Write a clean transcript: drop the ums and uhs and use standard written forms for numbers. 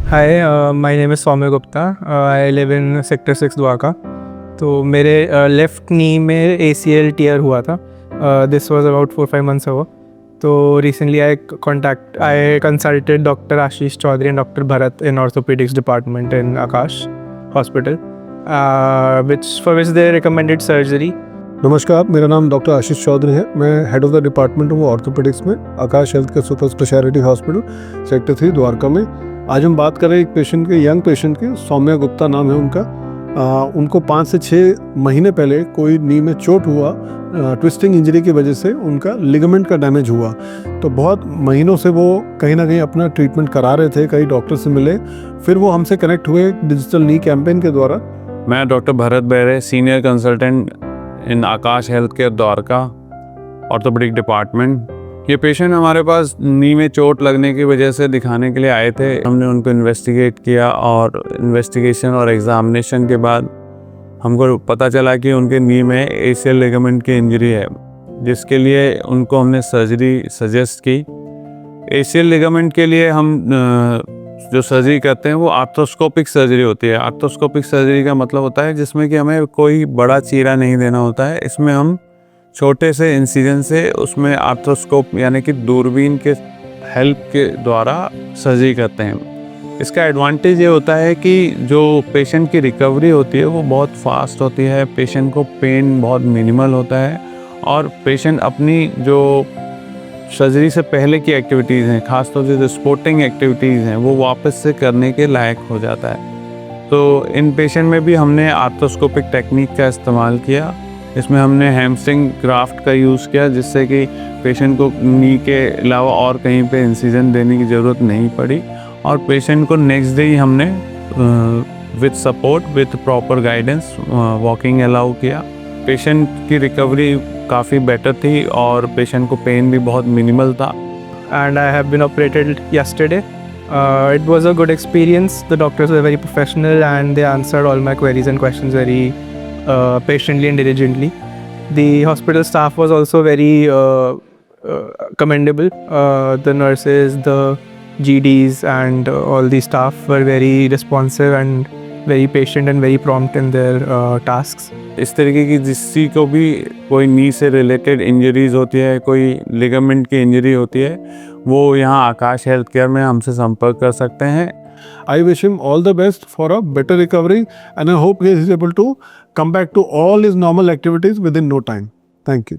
Hi, my name is Saumya Gupta. I live in sector 6 Dwarka. तो मेरे left knee में ACL tear हुआ था। This was about 4-5 months ago. तो recently I consulted doctor Ashish Chaudhary and doctor Bharat in orthopaedics department in Akash hospital, which they recommended surgery. नमस्कार, मेरा नाम doctor Ashish Chaudhary है। मैं हेड ऑफ द डिपार्टमेंट हूँ ऑर्थोपेडिक्स में, Akash health care super speciality hospital sector 3 Dwarka में। आज हम बात कर रहे हैं एक पेशेंट के, यंग पेशेंट के, सौम्य गुप्ता नाम है उनका। उनको 5 से 6 महीने पहले कोई नी में चोट हुआ, ट्विस्टिंग इंजरी की वजह से उनका लिगामेंट का डैमेज हुआ। तो बहुत महीनों से वो कहीं ना कहीं अपना ट्रीटमेंट करा रहे थे, कई डॉक्टर से मिले, फिर वो हमसे कनेक्ट हुए डिजिटल नी कैंपेन के द्वारा। मैं doctor Bharat Bairey, senior consultant in Akash health care Dwarka orthopaedic department. ये पेशेंट हमारे पास नी में चोट लगने की वजह से दिखाने के लिए आए थे। हमने उनको इन्वेस्टिगेट किया और इन्वेस्टिगेशन और एग्जामिनेशन के बाद हमको पता चला कि उनके नी में ACL लिगामेंट की इंजरी है, जिसके लिए उनको हमने सर्जरी सजेस्ट की। ACL लिगामेंट के लिए हम जो सर्जरी करते हैं वो आर्थ्रोस्कोपिक सर्जरी होती है। आर्थ्रोस्कोपिक सर्जरी का मतलब होता है जिसमें कि हमें कोई बड़ा चीरा नहीं देना होता है। इसमें हम छोटे से इंसिजन से उसमें आर्थ्रोस्कोप यानी कि दूरबीन के हेल्प के द्वारा सर्जरी करते हैं। इसका एडवांटेज ये होता है कि जो पेशेंट की रिकवरी होती है वो बहुत फास्ट होती है, पेशेंट को पेन बहुत मिनिमल होता है और पेशेंट अपनी जो सर्जरी से पहले की एक्टिविटीज़ हैं, खासतौर से जो स्पोर्टिंग एक्टिविटीज़ हैं, वो वापस से करने के लायक हो जाता है। तो इन पेशेंट में भी हमने आर्थ्रोस्कोपिक टेक्निक का इस्तेमाल किया। इसमें हमने हैमस्ट्रिंग ग्राफ्ट का यूज़ किया, जिससे कि पेशेंट को नी के अलावा और कहीं पे इंसिजन देने की ज़रूरत नहीं पड़ी और पेशेंट को नेक्स्ट डे ही हमने with support with proper guidance walking allow किया। पेशेंट की रिकवरी काफ़ी बेटर थी और पेशेंट को पेन भी बहुत मिनिमल था। And I have been operated yesterday. It was a good experience. The doctors were very professional and they answered all my queries and questions very patiently and diligently. The hospital staff was also very commendable. The nurses, the GDs and all the staff were very responsive and very patient and very prompt in their tasks. इस तरीके की किसी को भी कोई नी से related injuries होती है, कोई लिगामेंट की इंजरी होती है, वो यहाँ आकाश हेल्थ केयर में हमसे संपर्क कर सकते हैं। I wish him all the best for a better recovery and I hope he is able to come back to all his normal activities within no time. Thank you.